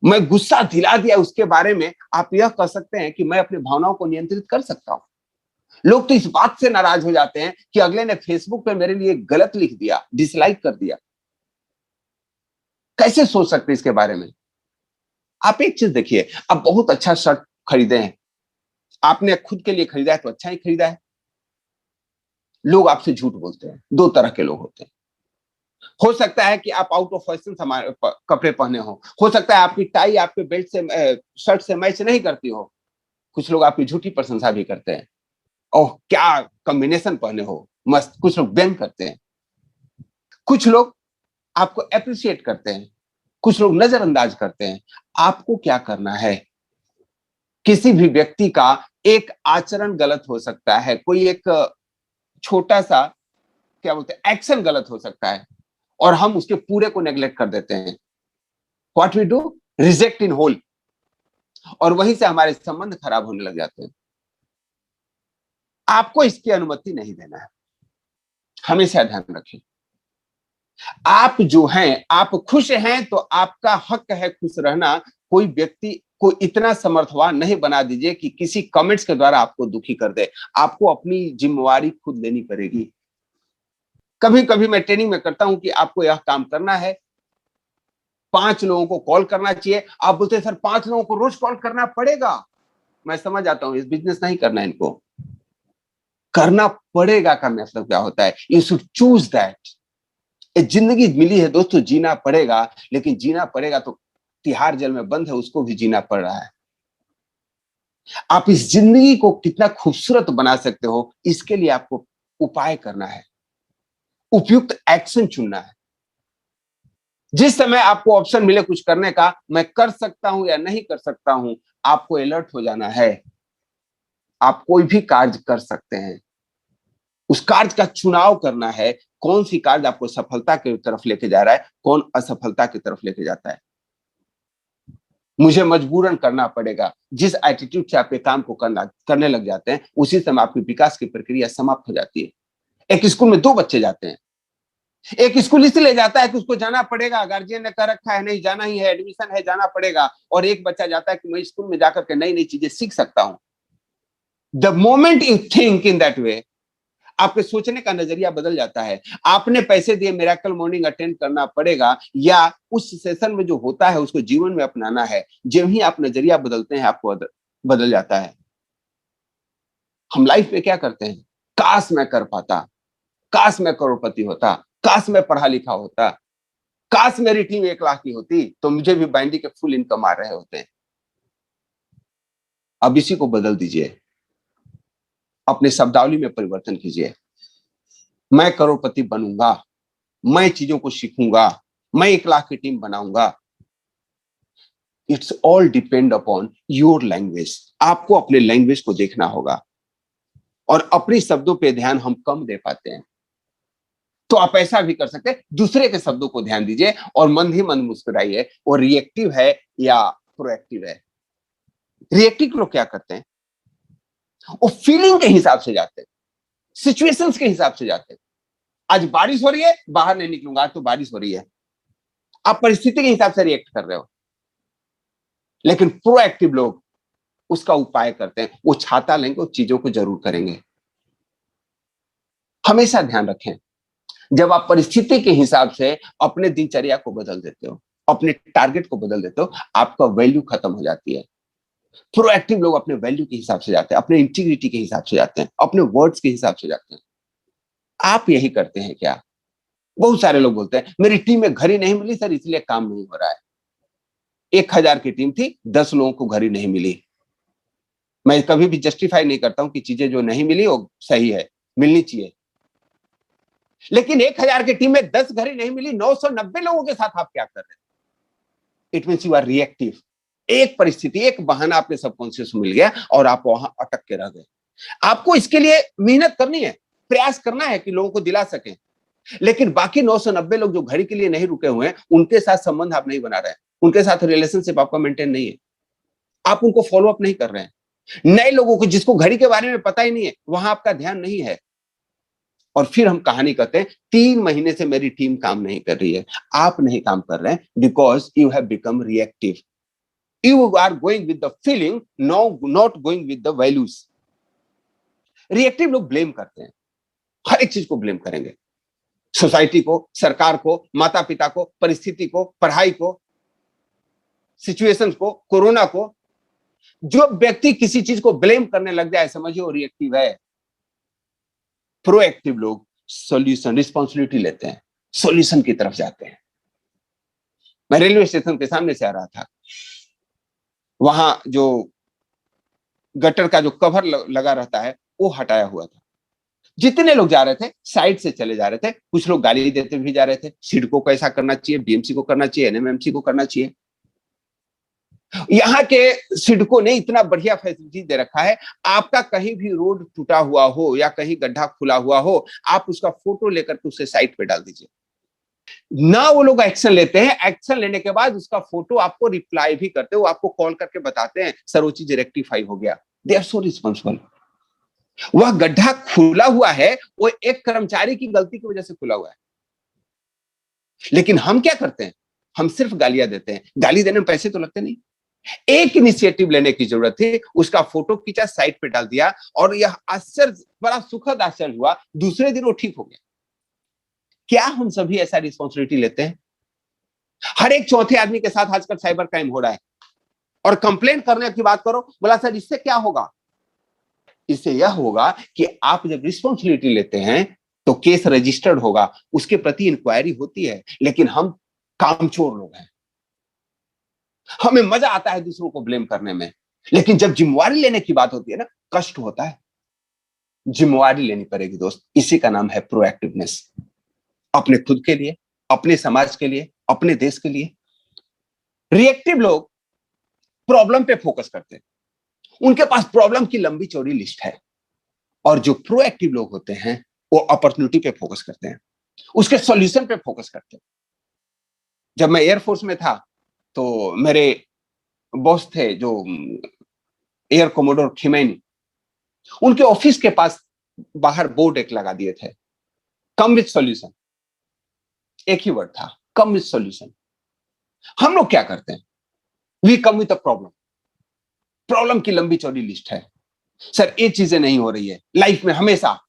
मैं गुस्सा दिला दिया उसके बारे में आप यह कह सकते हैं कि मैं अपनी भावनाओं को नियंत्रित कर सकता हूं। लोग तो इस बात से नाराज हो जाते हैं कि अगले ने फेसबुक पे मेरे लिए गलत लिख दिया, डिसलाइक कर दिया। कैसे सोच सकते हैं इसके बारे में? आप एक चीज देखिए, आप बहुत अच्छा शर्ट खरीदे हैं, आपने खुद के लिए खरीदा है तो अच्छा ही खरीदा है। लोग आपसे झूठ बोलते हैं। दो तरह के लोग होते हैं। हो सकता है कि आप आउट ऑफ फैशन कपड़े पहने हो सकता है आपकी टाई आपके बेल्ट से शर्ट से मैच नहीं करती हो। कुछ लोग आपकी झूठी प्रशंसा भी करते हैं। ओह क्या कॉम्बिनेशन पहने हो, मस्त। कुछ लोग व्यंग करते हैं। कुछ लोग आपको अप्रिशिएट करते हैं, कुछ लोग नजरअंदाज करते हैं। आपको क्या करना है? किसी भी व्यक्ति का एक आचरण गलत हो सकता है, कोई एक छोटा सा क्या बोलते हैं एक्शन गलत हो सकता है और हम उसके पूरे को नेग्लेक्ट कर देते हैं। What we do, reject in whole, और वहीं से हमारे संबंध खराब होने लग जाते हैं। आपको इसकी अनुमति नहीं देना है। हमेशा ध्यान रखें, आप जो हैं, आप खुश हैं तो आपका हक है खुश रहना। कोई व्यक्ति को इतना समर्थवान नहीं बना दीजिए कि किसी कमेंट्स के द्वारा आपको दुखी कर दे। आपको अपनी जिम्मेवारी खुद लेनी पड़ेगी। कभी कभी मैं ट्रेनिंग में करता हूं कि आपको यह काम करना है, 5 लोगों को कॉल करना चाहिए। आप बोलते हैं सर 5 लोगों को रोज कॉल करना पड़ेगा। मैं समझ आता हूं, इस बिजनेस नहीं करना है इनको। करना पड़ेगा का मतलब क्या होता है? You should choose that. जिंदगी मिली है दोस्तों, जीना पड़ेगा। लेकिन जीना पड़ेगा तो तिहाड़ जेल में बंद है, उसको भी जीना पड़ रहा है। आप इस जिंदगी को कितना खूबसूरत बना सकते हो, इसके लिए आपको उपाय करना है, उपयुक्त एक्शन चुनना है। जिस समय आपको ऑप्शन मिले कुछ करने का, मैं कर सकता हूं या नहीं कर सकता हूं, आपको अलर्ट हो जाना है। आप कोई भी कार्य कर सकते हैं, उस कार्य का चुनाव करना है। कौन सी कार्य आपको सफलता की तरफ लेके जा रहा है, कौन असफलता की तरफ लेके जाता है। मुझे मजबूरन करना पड़ेगा। जिस एटीट्यूड से आप ये काम को करने लग जाते हैं, उसी समय आपकी विकास की प्रक्रिया समाप्त हो जाती है। एक स्कूल में 2 बच्चे जाते हैं। एक स्कूल इसलिए जाता है कि उसको जाना पड़ेगा, गार्जियन ने कह रखा है नहीं जाना ही है, एडमिशन है जाना पड़ेगा। और एक बच्चा जाता है कि मैं स्कूल में जाकर के नई नई चीजें सीख सकता हूं। The moment you think in that way, आपके सोचने का नजरिया बदल जाता है। आपने पैसे दिए, मिरेकल मॉर्निंग अटेंड करना पड़ेगा, या उस सेशन में जो होता है उसको जीवन में अपनाना है। जब ही आप नजरिया बदलते हैं, आपको बदल जाता है। हम लाइफ में क्या करते हैं? काश मैं कर पाता, काश मैं करोड़पति होता, काश मैं पढ़ा लिखा होता, काश मेरी टीम 1 लाख की होती तो मुझे भी बैंडी के फुल इनकम आ रहे होते हैं। अब इसी को बदल दीजिए, अपने शब्दावली में परिवर्तन कीजिए। मैं करोड़पति बनूंगा, मैं चीजों को सीखूंगा, मैं 1 लाख की टीम बनाऊंगा। It's all depend upon your language. आपको अपने लैंग्वेज को देखना होगा, और अपने शब्दों पे ध्यान हम कम दे पाते हैं। तो आप ऐसा भी कर सकते हैं, दूसरे के शब्दों को ध्यान दीजिए और मन ही मन मुस्कुराइए। वो रिएक्टिव है या प्रोएक्टिव है? रिएक्टिव लोग क्या करते हैं? वो फीलिंग के हिसाब से जाते हैं, सिचुएशंस के हिसाब से जाते हैं। आज बारिश हो रही है, बाहर नहीं निकलूंगा, आज तो बारिश हो रही है। आप परिस्थिति के हिसाब से रिएक्ट कर रहे हो। लेकिन प्रोएक्टिव लोग उसका उपाय करते हैं। वो छाता लेंगे, वो चीजों को जरूर करेंगे। हमेशा ध्यान रखें, जब आप परिस्थिति के हिसाब से अपने दिनचर्या को बदल देते हो, अपने टारगेट को बदल देते हो, आपका वैल्यू खत्म हो जाती है। प्रोएक्टिव लोग अपने वैल्यू के हिसाब से जाते हैं, अपने इंटीग्रिटी के हिसाब से जाते हैं, अपने वर्ड्स के हिसाब से जाते हैं। आप यही करते हैं क्या? बहुत सारे लोग बोलते हैं मेरी टीम में घड़ी नहीं मिली सर, इसलिए काम नहीं हो रहा है। 1000 की टीम थी, 10 लोगों को घड़ी नहीं मिली। मैं कभी भी जस्टिफाई नहीं करता हूं कि चीजें जो नहीं मिली वो सही है, मिलनी चाहिए। लेकिन 1000 की टीम में 10 घड़ी नहीं मिली, 990 लोगों के साथ आप क्या कर रहे हैं? It means you are reactive. एक परिस्थिति, एक बहाना आपके सबकॉन्शियस में मिल गया और आप वहां अटक के रह गए। आपको इसके लिए मेहनत करनी है, प्रयास करना है कि लोगों को दिला सकें, लेकिन बाकी 990 लोग जो घड़ी के लिए नहीं रुके हुए हैं, उनके साथ संबंध आप नहीं बना रहे हैं, उनके साथ रिलेशनशिप आपका मेंटेन नहीं है, आप उनको फॉलो अप नहीं कर रहे हैं। नए लोगों को, जिसको घड़ी के बारे में पता ही नहीं है, वहां आपका ध्यान नहीं है। और फिर हम कहानी कहते हैं 3 महीने से मेरी टीम काम नहीं कर रही है। आप नहीं काम कर रहे हैं because you have become reactive. You are going with the feeling, no not going with the values. Reactive लोग ब्लेम करते हैं, हर एक चीज को ब्लेम करेंगे, सोसाइटी को, सरकार को, माता पिता को, परिस्थिति को, पढ़ाई को, सिचुएशन को, कोरोना को। जो व्यक्ति किसी चीज को ब्लेम करने लग जाए, समझिए वो रिएक्टिव है। प्रोएक्टिव लोग सॉल्यूशन, रिस्पॉन्सिबिलिटी लेते हैं, सॉल्यूशन की तरफ जाते हैं। मैं रेलवे स्टेशन के सामने से आ रहा था, वहां जो गटर का जो कवर लगा रहता है वो हटाया हुआ था। जितने लोग जा रहे थे साइड से चले जा रहे थे, कुछ लोग गाली देते भी जा रहे थे, सिडको को ऐसा करना चाहिए, बीएमसी को करना चाहिए, एनएमएमसी को करना चाहिए। यहाँ के सिडको ने इतना बढ़िया फैसिलिटी दे रखा है, आपका कहीं भी रोड टूटा हुआ हो या कहीं गड्ढा खुला हुआ हो, आप उसका फोटो लेकर के उसे साइट पे डाल दीजिए। ना वो लोग एक्शन लेते हैं, एक्शन लेने के बाद उसका फोटो आपको रिप्लाई भी करते हो, आपको कॉल करके बताते हैं सर वो चीज रेक्टिफाई हो गया। They are so responsible. वह गड्ढा खुला हुआ है, वो एक कर्मचारी की गलती की वजह से खुला हुआ है। लेकिन हम क्या करते हैं, हम सिर्फ गालियां देते हैं। गाली देने में पैसे तो लगते नहीं। एक इनिशिएटिव लेने की जरूरत थी, उसका फोटो खींचा, साइट पे डाल दिया, और यह आश्चर्य, बड़ा सुखद आश्चर्य हुआ, दूसरे दिन वो ठीक हो गया। क्या हम सभी ऐसा रिस्पॉन्सिबिलिटी लेते हैं? हर एक चौथे आदमी के साथ आजकल साइबर क्राइम हो रहा है, और कंप्लेन करने की बात करो, बोला सर इससे क्या होगा? इससे यह होगा कि आप जब रिस्पॉन्सिबिलिटी लेते हैं तो केस रजिस्टर्ड होगा, उसके प्रति इंक्वायरी होती है। लेकिन हम कामचोर लोग हैं, हमें मजा आता है दूसरों को ब्लेम करने में, लेकिन जब जिम्मेवारी लेने की बात होती है ना, कष्ट होता है। जिम्मेवारी लेनी पड़ेगी दोस्त, इसी का नाम है प्रोएक्टिवनेस। अपने खुद के लिए, अपने समाज के लिए, अपने देश के लिए। रिएक्टिव लोग प्रॉब्लम पे फोकस करते हैं, उनके पास प्रॉब्लम की लंबी चौड़ी लिस्ट है। और जो प्रोएक्टिव लोग होते हैं वो अपॉर्चुनिटी पे फोकस करते हैं, उसके सॉल्यूशन पे फोकस करते हैं। जब मैं एयरफोर्स में था तो मेरे बॉस थे जो एयर कोमोडोर खिमैनी, उनके ऑफिस के पास बाहर बोर्ड एक लगा दिए थे, कम विथ सॉल्यूशन। एक ही वर्ड था, कम विथ सॉल्यूशन। हम लोग क्या करते हैं, we come with a problem. Problem की लंबी चौड़ी लिस्ट है, सर ये चीजें नहीं हो रही है लाइफ में। हमेशा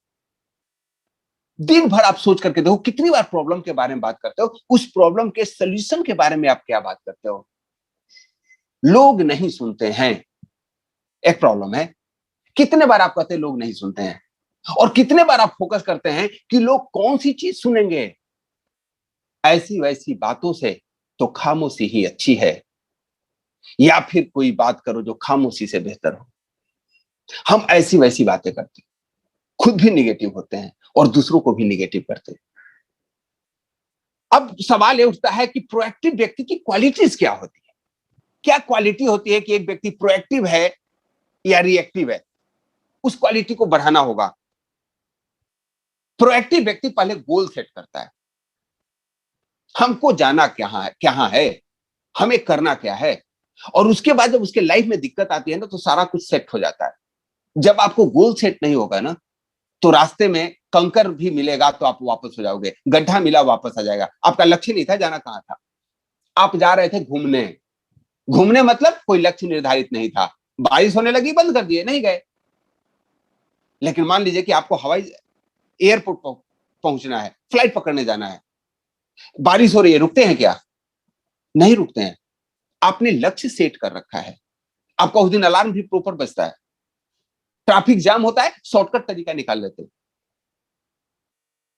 दिन भर आप सोच करके देखो, कितनी बार प्रॉब्लम के बारे में बात करते हो, उस प्रॉब्लम के सॉल्यूशन के बारे में आप क्या बात करते हो? लोग नहीं सुनते हैं। एक प्रॉब्लम है, कितने बार आप कहते हैं लोग नहीं सुनते हैं, और कितने बार आप फोकस करते हैं कि लोग कौन सी चीज सुनेंगे। ऐसी वैसी बातों से तो खामोशी ही अच्छी है, या फिर कोई बात करो जो खामोशी से बेहतर हो। हम ऐसी वैसी बातें करते हैं, खुद भी निगेटिव होते हैं और दूसरों को भी निगेटिव करते हैं। अब सवाल ये उठता है कि प्रोएक्टिव व्यक्ति की क्वालिटीज क्या होती है? क्या क्वालिटी होती है कि एक व्यक्ति प्रोएक्टिव है या रिएक्टिव है? उस क्वालिटी को बढ़ाना होगा। प्रोएक्टिव व्यक्ति पहले गोल सेट करता है, हमको जाना क्या है, हमें करना क्या है, और उसके बाद जब उसके लाइफ में दिक्कत आती है ना, तो सारा कुछ सेट हो जाता है। जब आपको गोल सेट नहीं होगा ना, तो रास्ते में कंकर भी मिलेगा तो आप वापस हो जाओगे, गड्ढा मिला वापस आ जाएगा। आपका लक्ष्य नहीं था, जाना कहां था? आप जा रहे थे घूमने। घूमने मतलब कोई लक्ष्य निर्धारित नहीं था, बारिश होने लगी, बंद कर दिए, नहीं गए। लेकिन मान लीजिए कि आपको हवाई एयरपोर्ट पहुंचना है, फ्लाइट पकड़ने जाना है, बारिश हो रही है, रुकते हैं क्या? नहीं रुकते हैं। आपने लक्ष्य सेट कर रखा है, आपका उस दिन अलार्म भी प्रॉपर बजता है, ट्रैफिक जाम होता है, शॉर्टकट तरीका निकाल लेते हैं।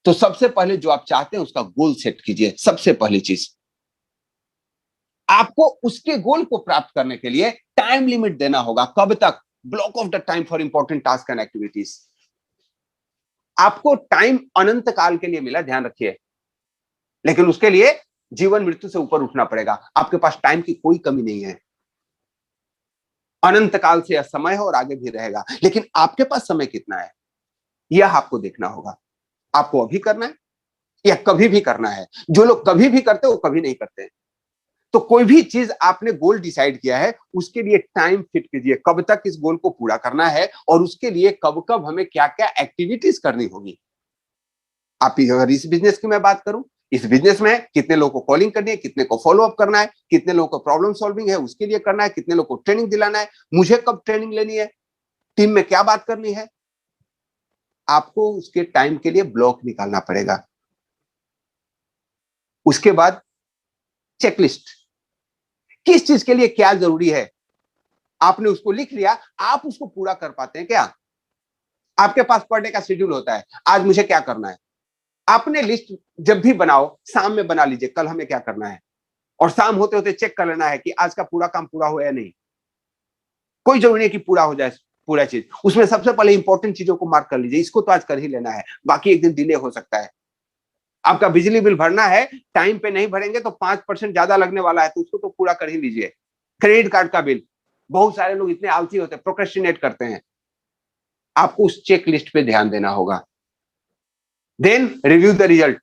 तो सबसे पहले जो आप चाहते हैं उसका गोल सेट कीजिए। सबसे पहली चीज, आपको उसके गोल को प्राप्त करने के लिए टाइम लिमिट देना होगा। कब तक? Block of the time for important task and activities. आपको टाइम अनंत काल के लिए मिला, ध्यान रखिए, लेकिन उसके लिए जीवन मृत्यु से ऊपर उठना पड़ेगा। आपके पास टाइम की कोई कमी नहीं है, अनंत काल से यह समय है और आगे भी रहेगा, लेकिन आपके पास समय कितना है यह आपको देखना होगा। आपको अभी करना है या कभी भी करना है। जो लोग कभी भी करते वो कभी नहीं करते। तो कोई भी चीज आपने गोल डिसाइड किया है, उसके लिए टाइम फिट कीजिए, कब तक इस गोल को पूरा करना है और उसके लिए कब कब हमें क्या क्या एक्टिविटीज करनी होगी। आप अगर इस बिजनेस की मैं बात करूं, इस बिजनेस में कितने लोगों को कॉलिंग करनी है, कितने को फॉलो अप करना है, कितने लोगों को प्रॉब्लम सॉल्विंग है उसके लिए करना है, कितने लोगों को ट्रेनिंग दिलाना है, मुझे कब ट्रेनिंग लेनी है, टीम में क्या बात करनी है, आपको उसके टाइम के लिए ब्लॉक निकालना पड़ेगा। उसके बाद चेकलिस्ट, किस चीज के लिए क्या जरूरी है, आपने उसको लिख लिया, आप उसको पूरा कर पाते हैं क्या? आपके पास पर डे का शेड्यूल होता है, आज मुझे क्या करना है, आपने लिस्ट जब भी बनाओ शाम में बना लीजिए, कल हमें क्या करना है, और शाम होते होते चेक कर लेना है कि आज का पूरा काम पूरा हुआ या नहीं। कोई जरूरी नहीं कि पूरा हो जाए पूरा चीज, उसमें सबसे पहले इंपॉर्टेंट चीजों को मार्क कर लीजिए, इसको तो आज कर ही लेना है, बाकी एक दिन डिले हो सकता है। आपका बिजली बिल भरना है, टाइम पे नहीं भरेंगे तो 5% ज्यादा लगने वाला है, तो उसको तो पूरा कर ही लीजिए। क्रेडिट कार्ड का बिल, बहुत सारे लोग इतने आलसी होते हैं, प्रोक्रेस्टिनेट करते हैं, आपको उस चेक लिस्ट पे ध्यान देना होगा। देन रिव्यू द रिजल्ट,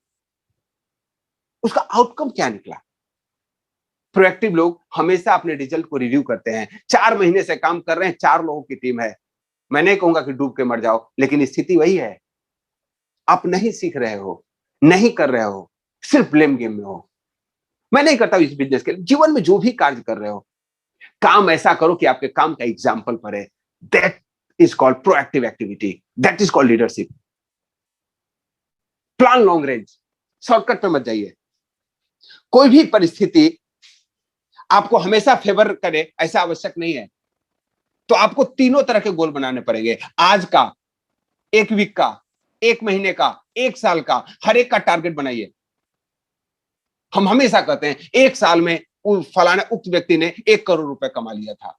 उसका आउटकम क्या निकला। प्रोएक्टिव लोग हमेशा अपने रिजल्ट को रिव्यू करते हैं। 4 महीने से काम कर रहे हैं, 4 लोगों की टीम है, मैं नहीं कहूंगा कि डूब के मर जाओ, लेकिन स्थिति वही है, आप नहीं सीख रहे हो, नहीं कर रहे हो, सिर्फ ब्लेम गेम में हो। मैं नहीं करता इस बिजनेस के, जीवन में जो भी कार्य कर रहे हो, काम ऐसा करो कि आपके काम का एग्जाम्पल पड़े। That is called proactive activity, that is called leadership. Plan long range, shortcut पे मत जाइए। कोई भी परिस्थिति आपको हमेशा फेवर करे ऐसा आवश्यक नहीं है, तो आपको तीनों तरह के गोल बनाने पड़ेंगे, आज का, 1 वीक का, 1 महीने का, 1 साल का, हर एक का टारगेट बनाइए। हम हमेशा कहते हैं 1 साल में फलाना उक्त व्यक्ति ने 1 करोड़ रुपए कमा लिया था।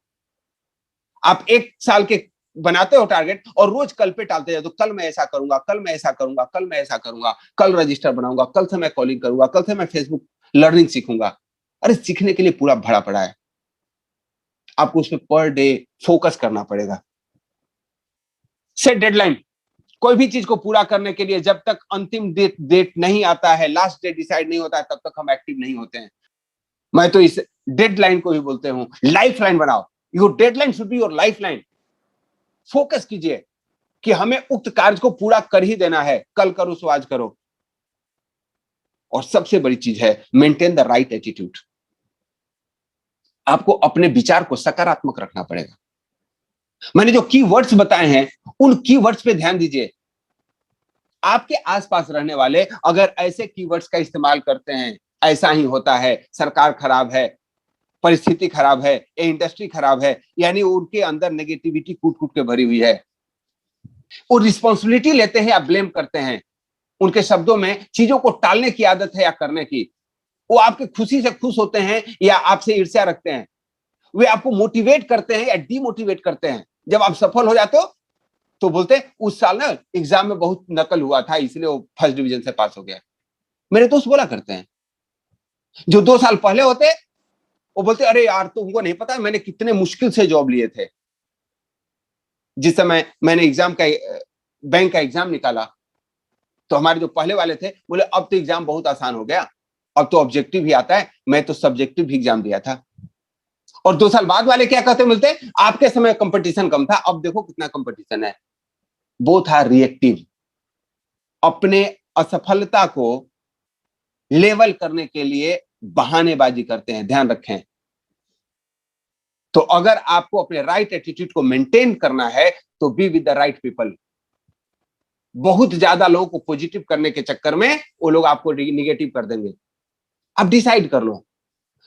आप 1 साल के बनाते हो टारगेट और रोज कल पे टालते जाते, तो कल मैं ऐसा करूंगा, कल मैं ऐसा करूंगा, कल मैं ऐसा करूंगा, कल रजिस्टर बनाऊंगा, कल से मैं कॉलिंग करूंगा, कल से मैं फेसबुक लर्निंग सीखूंगा। अरे सीखने के लिए पूरा भरा पड़ा है, आपको उसमें पर डे फोकस करना पड़ेगा। सेट डेडलाइन, कोई भी चीज को पूरा करने के लिए जब तक अंतिम डेट नहीं आता है, लास्ट डेट डिसाइड नहीं होता है, तब तक हम एक्टिव नहीं होते हैं। मैं तो इस डेडलाइन को ही बोलते हूं लाइफ लाइन बनाओ। Your deadline should be your life line. Focus कीजिए कि हमें उक्त कार्य को पूरा कर ही देना है, कल करो सो आज करो। और सबसे बड़ी चीज है मेंटेन द राइट एटीट्यूड, आपको अपने विचार को सकारात्मक रखना पड़ेगा। मैंने जो कीवर्ड्स बताए हैं उन कीवर्ड्स पे ध्यान दीजिए। आपके आसपास रहने वाले अगर ऐसे कीवर्ड्स का इस्तेमाल करते हैं, ऐसा ही होता है, सरकार खराब है, परिस्थिति खराब है, इंडस्ट्री खराब है, यानी उनके अंदर नेगेटिविटी कूट कूट के भरी हुई है, वो रिस्पॉन्सिबिलिटी लेते हैं या ब्लेम करते हैं, उनके शब्दों में चीजों को टालने की आदत है या करने की, वो आपकी खुशी से खुश होते हैं या आपसे ईर्ष्या रखते हैं, वे आपको मोटिवेट करते हैं या डीमोटिवेट करते हैं। जब आप सफल हो जाते हो तो बोलते हैं उस साल ना एग्जाम में बहुत नकल हुआ था इसलिए वो फर्स्ट डिवीजन से पास हो गया। मेरे दोस्त बोला करते हैं, जो 2 साल पहले होते वो बोलते अरे यार तुमको नहीं पता मैंने कितने मुश्किल से जॉब लिए थे। जिस समय मैंने एग्जाम का बैंक का एग्जाम निकाला तो हमारे जो पहले वाले थे बोले अब तो एग्जाम बहुत आसान हो गया, अब तो ऑब्जेक्टिव भी आता है, मैं तो सब्जेक्टिव भी एग्जाम दिया था। और 2 साल बाद वाले क्या कहते मिलते, आपके समय कंपटीशन कम था, अब देखो कितना कंपटीशन है। वो था रिएक्टिव, अपने असफलता को लेवल करने के लिए बहानेबाजी करते हैं, ध्यान रखें। तो अगर आपको अपने राइट एटीट्यूड को मेंटेन करना है तो be with the right people. बहुत ज्यादा लोगों को पॉजिटिव करने के चक्कर में वो लोग आपको निगेटिव कर देंगे। अब डिसाइड कर लो,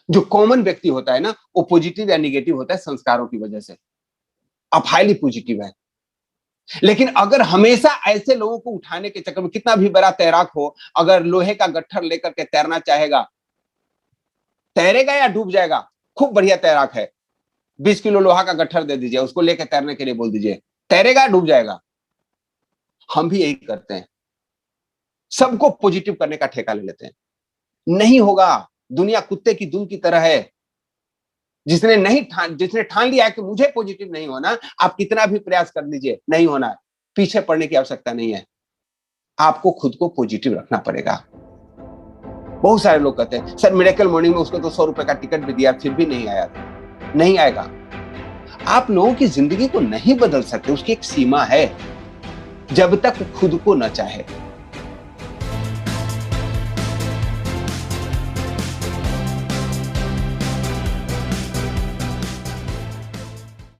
जो कॉमन व्यक्ति होता है ना वो पॉजिटिव या निगेटिव होता है संस्कारों की वजह से, आप हाईली पॉजिटिव है। लेकिन अगर हमेशा ऐसे लोगों को उठाने के चक्कर में, कितना भी बड़ा तैराक हो, अगर लोहे का गट्ठर लेकर के तैरना चाहेगा, तैरेगा या डूब जाएगा? खूब बढ़िया तैराक है, 20 किलो लोहा का गट्ठर दे दीजिए, उसको लेकर तैरने के लिए बोल दीजिए, तैरेगा डूब जाएगा। हम भी यही करते हैं, सबको पॉजिटिव करने का ठेका ले लेते हैं। नहीं होगा। दुनिया कुत्ते की धुन की तरह है। जिसने ठान लिया है कि मुझे पॉजिटिव नहीं होना, आप कितना भी प्रयास कर लीजिए, नहीं होना है। पीछे पड़ने की आवश्यकता नहीं है, आपको खुद को पॉजिटिव रखना पड़ेगा। बहुत सारे लोग कहते हैं सर मिरेकल मॉर्निंग में उसको तो 100 रुपए का टिकट भी दिया फिर भी नहीं आया था। नहीं आएगा। आप लोगों की जिंदगी को नहीं बदल सकते, उसकी एक सीमा है, जब तक खुद को न चाहे।